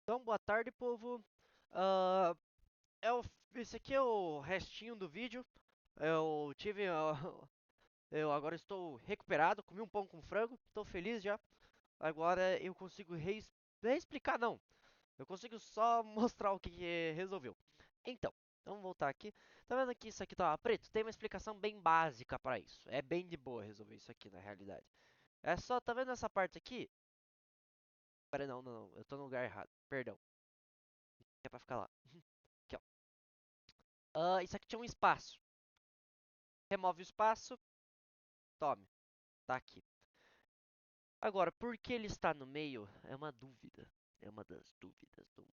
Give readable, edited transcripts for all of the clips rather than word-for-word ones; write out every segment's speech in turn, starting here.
Então, boa tarde, povo. Ah, esse aqui é o restinho do vídeo. Eu tive. Eu agora estou recuperado, comi um pão com frango, estou feliz já. Agora eu consigo reexplicar, não. Eu consigo só mostrar o que resolveu. Então, vamos voltar aqui. Tá vendo que isso aqui tá preto? Tem uma explicação bem básica para isso. É bem de boa resolver isso aqui na realidade. É só, tá vendo essa parte aqui? Pera, não, eu tô no lugar errado. Perdão. É pra ficar lá. Aqui, ó. Isso aqui tinha um espaço. Remove o espaço, tome, tá aqui. Agora, por que ele está no meio? É uma dúvida. É uma das dúvidas do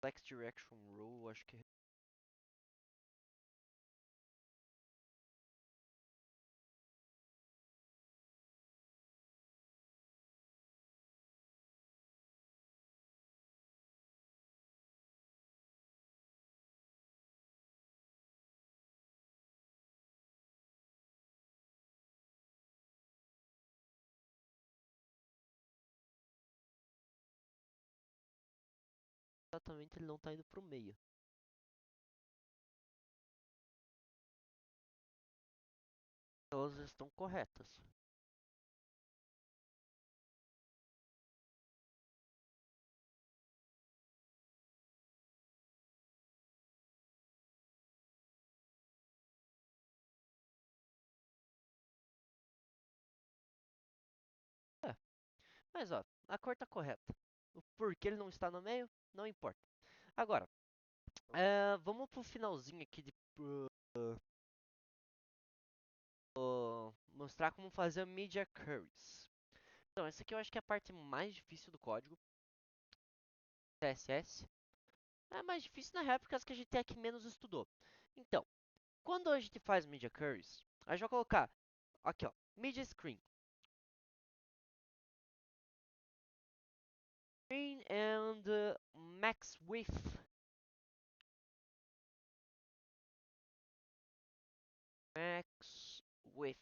Flex Direction Row, acho que exatamente ele não está indo pro meio. Elas estão corretas. É, mas ó, a cor tá correta. O porquê ele não está no meio, não importa. Agora, vamos pro finalzinho aqui de mostrar como fazer Media Queries. Então, essa aqui eu acho que é a parte mais difícil do código, CSS. É mais difícil na real porque é as que a gente é que menos estudou. Então, quando a gente faz Media Queries, a gente vai colocar aqui, ó, Media Screen. Screen and Max Width. Max Width.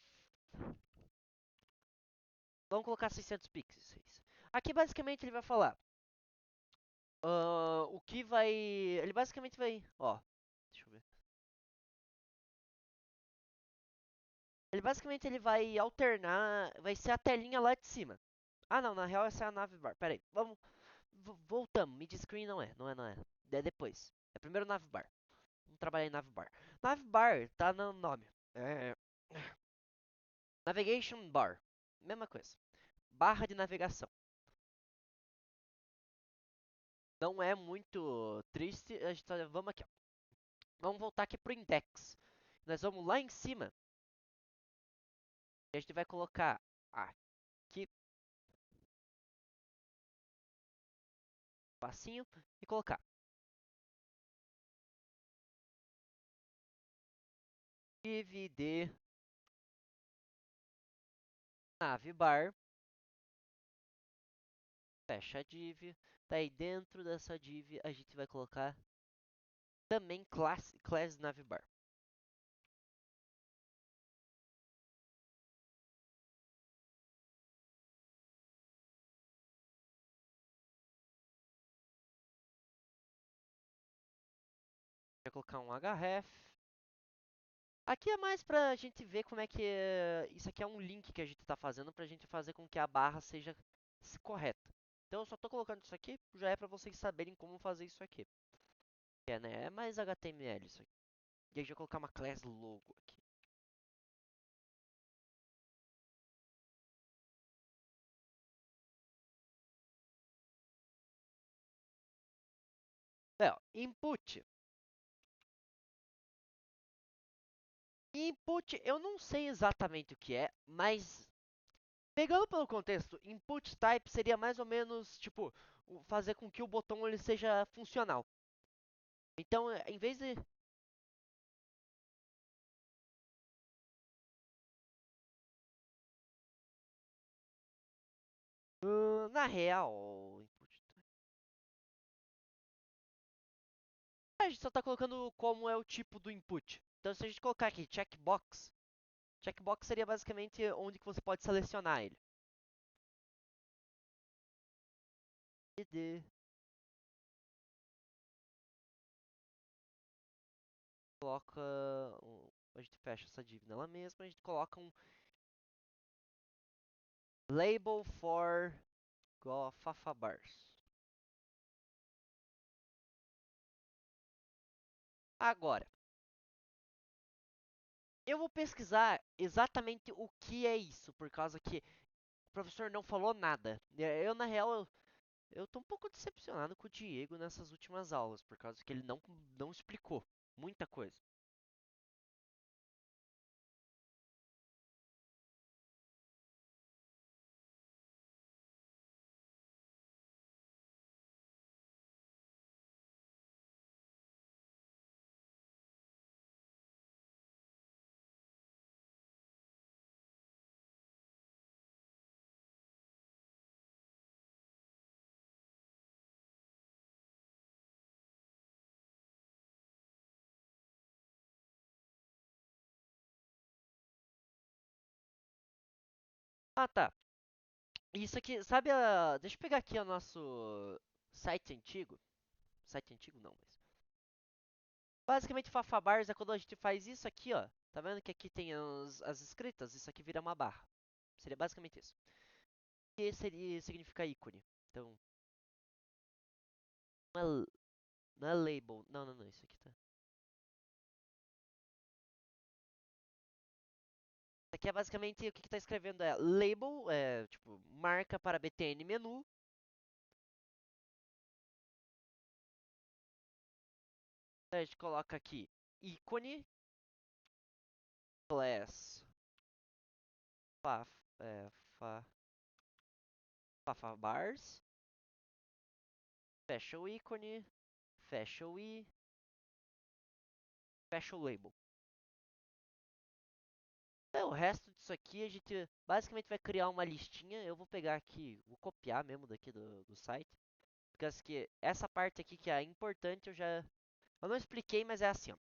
Vamos colocar 600 pixels. Aqui basicamente ele vai falar o que vai. Ele basicamente vai. Ó, deixa eu ver. Ele vai alternar. Vai ser a telinha lá de cima. Ah, não, na real essa é a navbar. Pera aí, vamos. Voltamos. Mid screen não é. É depois. É primeiro navbar. Vamos trabalhar em navbar. Navbar tá no nome. É, navigation bar. Mesma coisa. Barra de navegação. Não é muito triste. Vamos aqui, ó. Vamos voltar aqui pro index. Nós vamos lá em cima. E a gente vai colocar aqui, passinho, e colocar div de navbar. Fecha a div. Daí dentro dessa div a gente vai colocar também class navbar. Vai colocar um href. Aqui é mais pra gente ver como é que isso aqui é um link que a gente tá fazendo pra gente fazer com que a barra seja correta. Então eu só tô colocando isso aqui, já é pra vocês saberem como fazer isso aqui. É, né? É mais HTML isso aqui. E aí já colocar uma class logo aqui. É, ó, input. Input, eu não sei exatamente o que é, mas pegando pelo contexto, input type seria mais ou menos, tipo, fazer com que o botão ele seja funcional. Então, em vez de na real, A gente só tá colocando como é o tipo do input. Então se a gente colocar aqui checkbox, checkbox seria basicamente onde que você pode selecionar ele. id, coloca, a gente fecha essa div nela mesma, a gente coloca um label for gofafabars. Agora, eu vou pesquisar exatamente o que é isso, por causa que o professor não falou nada. Eu, na real, eu tô um pouco decepcionado com o Diego nessas últimas aulas, por causa que ele não explicou muita coisa. Ah, tá. Isso aqui, sabe a... Deixa eu pegar aqui o nosso site antigo. Site antigo não, mas... Basicamente, Fafabars é quando a gente faz isso aqui, ó. Tá vendo que aqui tem as escritas? Isso aqui vira uma barra. Seria basicamente isso. E seria, significa ícone. Então, não é, não é label. Não, não, não. Isso aqui tá... Isso aqui é basicamente o que tá escrevendo é label, é tipo, marca para btn menu. A gente coloca aqui ícone, class, fa, é, fa, Fafabars, fecha o ícone, fecha o i, fecha o label. Então, o resto disso aqui a gente basicamente vai criar uma listinha. Eu vou pegar aqui, vou copiar mesmo daqui do site. Porque acho que essa parte aqui que é importante eu não expliquei, mas é assim, ó.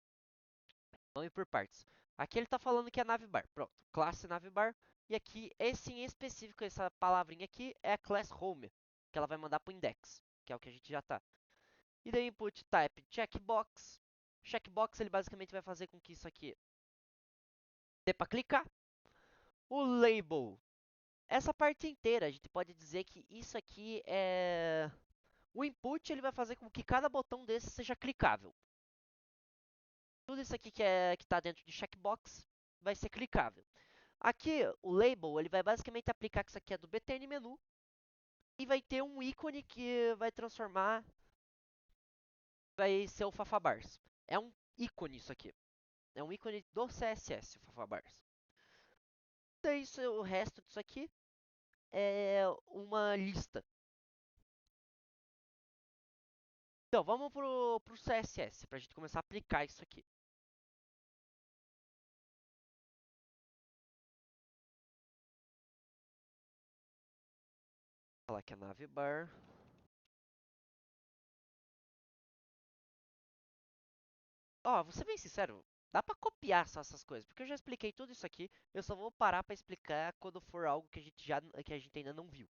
Vamos ir por partes. Aqui ele está falando que é navbar. Pronto, classe navbar. E aqui, esse em específico, essa palavrinha aqui é a class home, que ela vai mandar para o index, que é o que a gente já está. E daí input type checkbox. Checkbox ele basicamente vai fazer com que isso aqui dê para clicar. O label. Essa parte inteira, a gente pode dizer que isso aqui é... O input ele vai fazer com que cada botão desse seja clicável. Tudo isso aqui que está dentro de checkbox vai ser clicável. Aqui, o label, ele vai basicamente aplicar que isso aqui é do btn menu e vai ter um ícone que vai transformar, vai ser o Fafabars. É um ícone isso aqui. É um ícone do CSS, o Fafabars. Então, isso, o resto disso aqui é uma lista. Então, vamos pro CSS, para a gente começar a aplicar isso aqui. Falar que é navbar. Ó, vou ser bem sincero, dá pra copiar só essas coisas, porque eu já expliquei tudo isso aqui, eu só vou parar pra explicar quando for algo que a gente ainda não viu.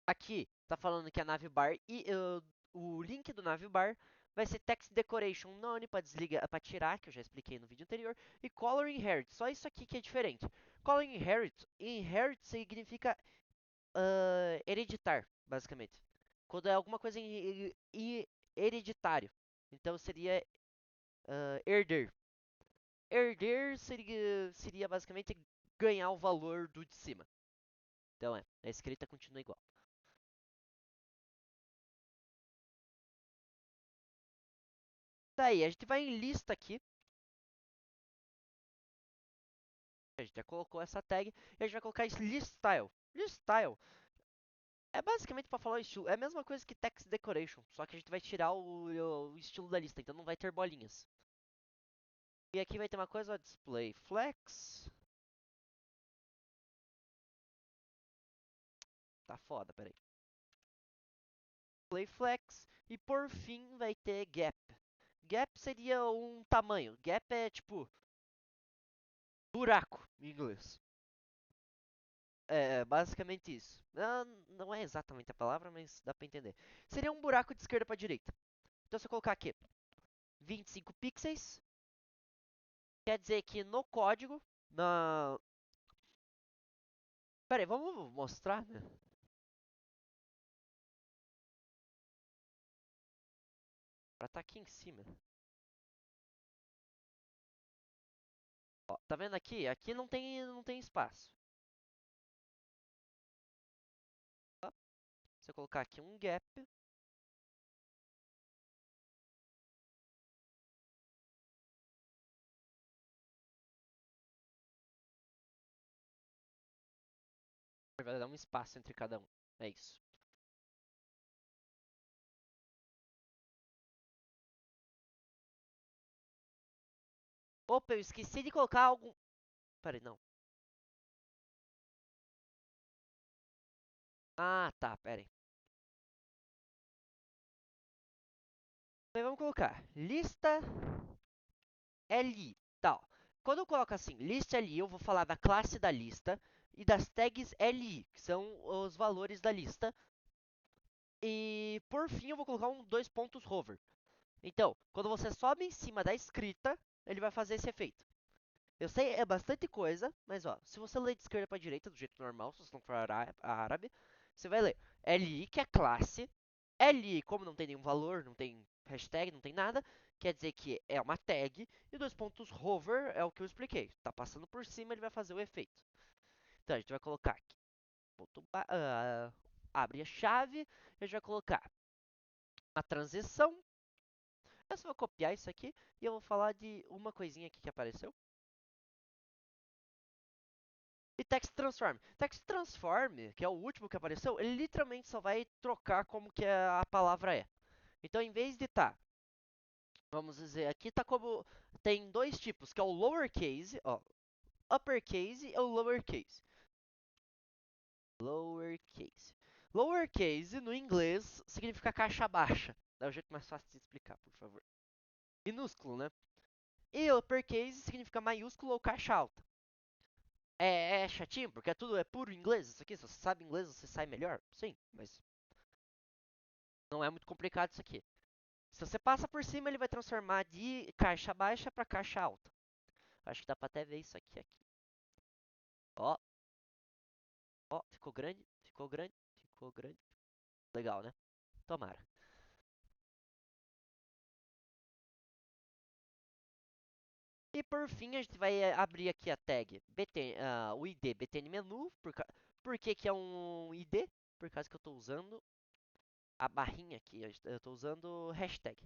Aqui tá falando que a navbar e o link do navbar vai ser text decoration none para desligar, para tirar, que eu já expliquei no vídeo anterior, e color inherit. Só isso aqui que é diferente. Color inherit significa hereditar, basicamente. Quando é alguma coisa hereditário. Então seria herder. Herder seria basicamente ganhar o valor do de cima. Então a escrita continua igual. Daí, a gente vai em lista aqui. A gente já colocou essa tag. E a gente vai colocar list style. List style é basicamente para falar o estilo. É a mesma coisa que text decoration. Só que a gente vai tirar o estilo da lista. Então não vai ter bolinhas. E aqui vai ter uma coisa, ó, display flex. Tá foda, peraí. Display flex. E por fim vai ter gap. Gap seria um tamanho. Gap é tipo buraco em inglês. É basicamente isso. Não é exatamente a palavra, mas dá pra entender. Seria um buraco de esquerda pra direita. Então se eu colocar aqui 25 pixels, quer dizer que no código, na... Pera aí, vamos mostrar, né? Pra tá aqui em cima. Ó, tá vendo aqui? Aqui não tem espaço. Ó, se eu colocar aqui um gap, vai dar um espaço entre cada um. É isso. Opa, eu esqueci de colocar algum... Pera aí, não. Ah, tá, pera aí. Então vamos colocar lista li, tal. Quando eu coloco assim, lista li, eu vou falar da classe da lista e das tags li, que são os valores da lista. E por fim eu vou colocar dois pontos hover. Então, quando você sobe em cima da escrita, ele vai fazer esse efeito. Eu sei, é bastante coisa, mas ó, se você ler de esquerda para direita, do jeito normal, se você não for árabe, você vai ler li, que é classe. Li, como não tem nenhum valor, não tem hashtag, não tem nada, quer dizer que é uma tag. E dois pontos hover é o que eu expliquei. Tá passando por cima, ele vai fazer o efeito. Então a gente vai colocar aqui. Abre a chave, a gente vai colocar a transição. Eu só vou copiar isso aqui e eu vou falar de uma coisinha aqui que apareceu. E Text Transform. Text Transform, que é o último que apareceu, ele literalmente só vai trocar como que a palavra é. Então, em vez de estar, vamos dizer, aqui tá como... Tem dois tipos, que é o lowercase, ó. Uppercase e o lowercase. Lowercase. Lowercase, no inglês, significa caixa baixa. É o jeito mais fácil de explicar, por favor. Minúsculo, né? E uppercase significa maiúsculo ou caixa alta. É chatinho, porque tudo é puro inglês. Isso aqui, se você sabe inglês, você sai melhor. Sim, mas não é muito complicado isso aqui. Se você passa por cima, ele vai transformar de caixa baixa para caixa alta. Acho que dá pra até ver isso aqui. Ó, ó, ficou grande, ficou grande, ficou grande. Legal, né? Tomara. E por fim, a gente vai abrir aqui a tag o ID BTN menu. Por que que é um ID? Por causa que eu estou usando a barrinha aqui. Eu estou usando hashtag.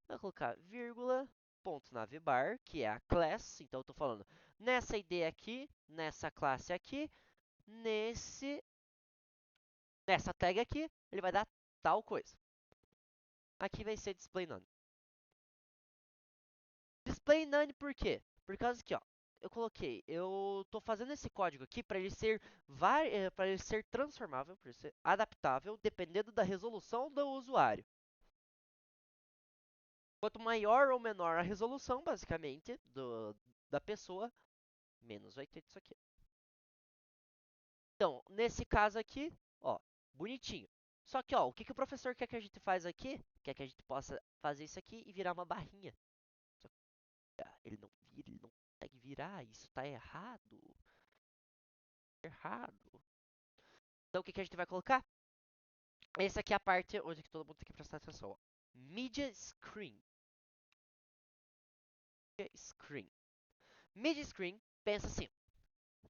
Vou colocar vírgula, ponto navbar, que é a class. Então eu estou falando nessa ID aqui, nessa classe aqui, nessa tag aqui, ele vai dar tal coisa. Aqui vai ser display none. Display none por quê? Por causa que, ó, eu tô fazendo esse código aqui para ele ser para ele ser transformável, para ele ser adaptável, dependendo da resolução do usuário. Quanto maior ou menor a resolução, basicamente, da pessoa, menos vai ter isso aqui. Então, nesse caso aqui, ó, bonitinho. Só que, ó, o que, que o professor quer que a gente faz aqui? Quer que a gente possa fazer isso aqui e virar uma barrinha. Só que ele não vira, ele não consegue virar, isso tá errado. Errado. Então, o que, que a gente vai colocar? Essa aqui é a parte onde que todo mundo tem que prestar atenção, ó. Media Screen. Media Screen. Media Screen, pensa assim.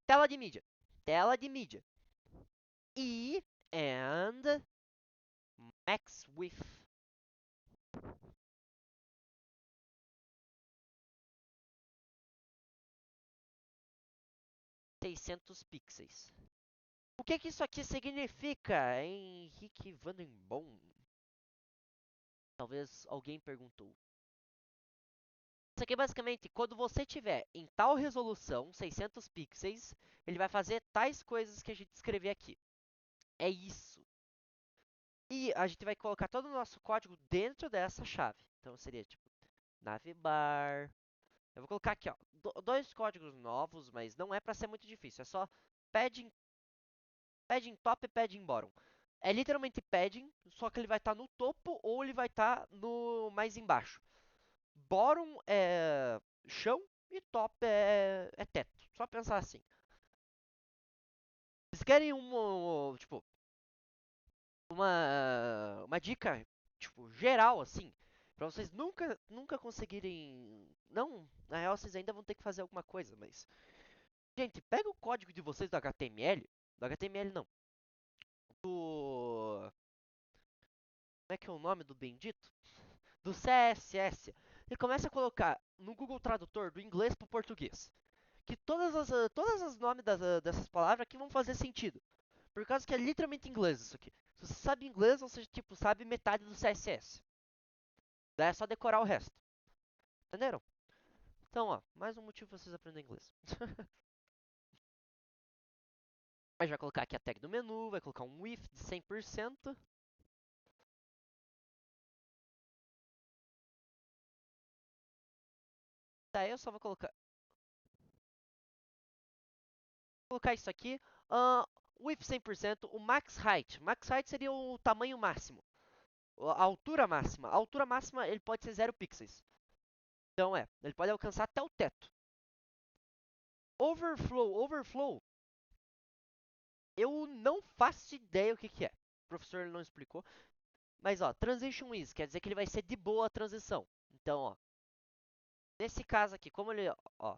Tela de mídia. Tela de mídia. E and max width 600 pixels. O que que isso aqui significa, Henrique Vandenboom? Talvez alguém perguntou. Isso aqui basicamente, quando você tiver em tal resolução, 600 pixels, ele vai fazer tais coisas que a gente escrever aqui. É isso. E a gente vai colocar todo o nosso código dentro dessa chave. Então seria tipo navbar. Eu vou colocar aqui, ó, dois códigos novos, mas não é para ser muito difícil. É só padding, padding top e padding bottom. É literalmente padding, só que ele vai estar no topo ou ele vai estar no mais embaixo. Bottom é chão e top é teto. Só pensar assim. Vocês querem tipo, uma dica, tipo, geral, assim, pra vocês nunca conseguirem... Não, na real vocês ainda vão ter que fazer alguma coisa, mas... Gente, pega o código de vocês do HTML não, do... Como é que é o nome do bendito? Do CSS. E começa a colocar no Google Tradutor do inglês pro português. Que todas as nomes dessas palavras aqui vão fazer sentido. Por causa que é literalmente inglês isso aqui. Se você sabe inglês, você tipo, sabe metade do CSS. Daí é só decorar o resto. Entenderam? Então, ó, mais um motivo pra vocês aprenderem inglês. A gente vai colocar aqui a tag do menu, vai colocar um if de 100%. Daí eu só vou colocar isso aqui. Width 100%, o max height. Max height seria o tamanho máximo, a altura máxima. A altura máxima ele pode ser 0 pixels. Então ele pode alcançar até o teto. Overflow. Eu não faço ideia o que que é. O professor não explicou. Mas ó, transition is quer dizer que ele vai ser de boa a transição. Então, ó, nesse caso aqui, como ele, ó,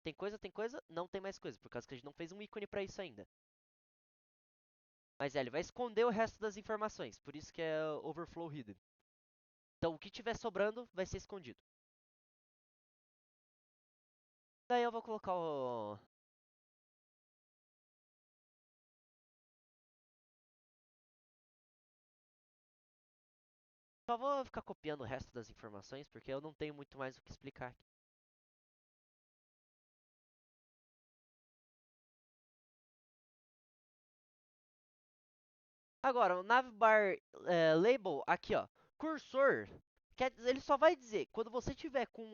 tem coisa, não tem mais coisa, por causa que a gente não fez um ícone para isso ainda. Mas ele vai esconder o resto das informações, por isso que é overflow hidden. Então, o que tiver sobrando vai ser escondido. Daí eu vou colocar o... Só vou ficar copiando o resto das informações, porque eu não tenho muito mais o que explicar aqui. Agora, o navbar label, aqui ó, cursor, quer dizer, ele só vai dizer, quando você tiver com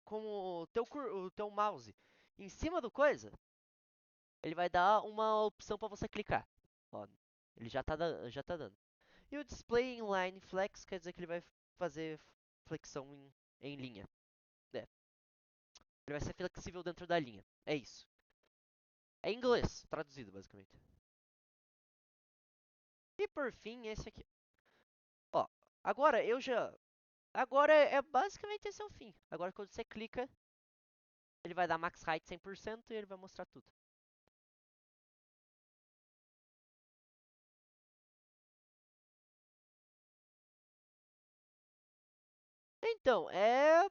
o teu mouse em cima do coisa, ele vai dar uma opção para você clicar. Ó, ele já tá dando. E o display inline flex quer dizer que ele vai fazer flexão em linha. É, ele vai ser flexível dentro da linha. É isso. É inglês, traduzido basicamente. E por fim, esse aqui. Ó, agora eu já. Agora é basicamente esse é o fim. Agora quando você clica, ele vai dar max height 100% e ele vai mostrar tudo. Então, é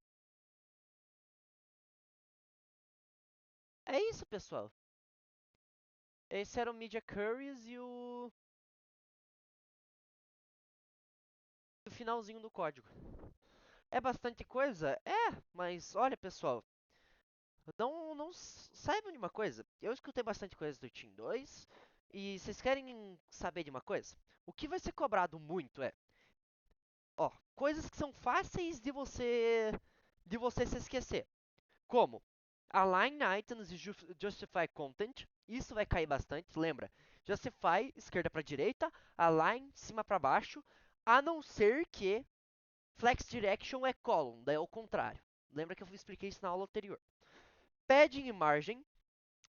isso, pessoal. Esse era o Media Queries e o finalzinho do código. É bastante coisa? É, mas olha, pessoal, não saibam de uma coisa. Eu escutei bastante coisa do Team 2 e vocês querem saber de uma coisa? O que vai ser cobrado muito ó, coisas que são fáceis de você se esquecer. Como align items e justify content. Isso vai cair bastante, lembra? Justify esquerda para direita, align cima para baixo, a não ser que flex direction é column, daí é o contrário. Lembra que eu expliquei isso na aula anterior. Padding e margem.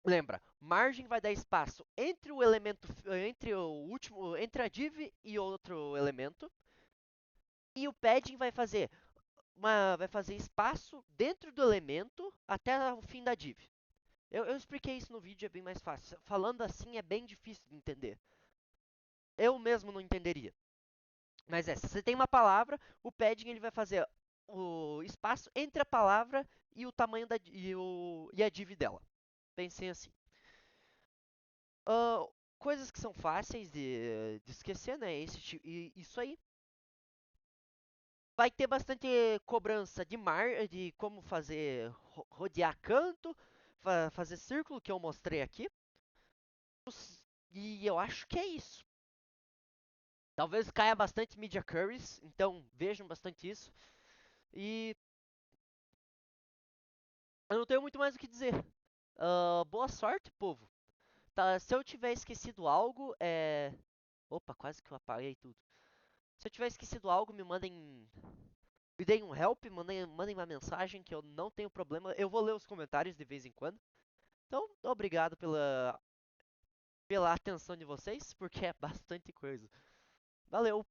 Lembra, margem vai dar espaço entre o elemento, entre o último, entre a div e outro elemento. E o padding vai fazer espaço dentro do elemento até o fim da div. Eu expliquei isso no vídeo, é bem mais fácil. Falando assim é bem difícil de entender. Eu mesmo não entenderia. Mas se você tem uma palavra, o padding ele vai fazer o espaço entre a palavra e o tamanho e a div dela. Pensem assim. Ah, coisas que são fáceis de esquecer, né? Isso aí. Vai ter bastante cobrança de de como fazer rodear canto, fazer círculo, que eu mostrei aqui. E eu acho que é isso. Talvez caia bastante media curries, então vejam bastante isso. E eu não tenho muito mais o que dizer. Boa sorte, povo. Tá, se eu tiver esquecido algo, é. Opa, quase que eu apaguei tudo. Se eu tiver esquecido algo, me mandem. Me deem um help, mandem uma mensagem que eu não tenho problema. Eu vou ler os comentários de vez em quando. Então, obrigado pela atenção de vocês, porque é bastante coisa. Valeu!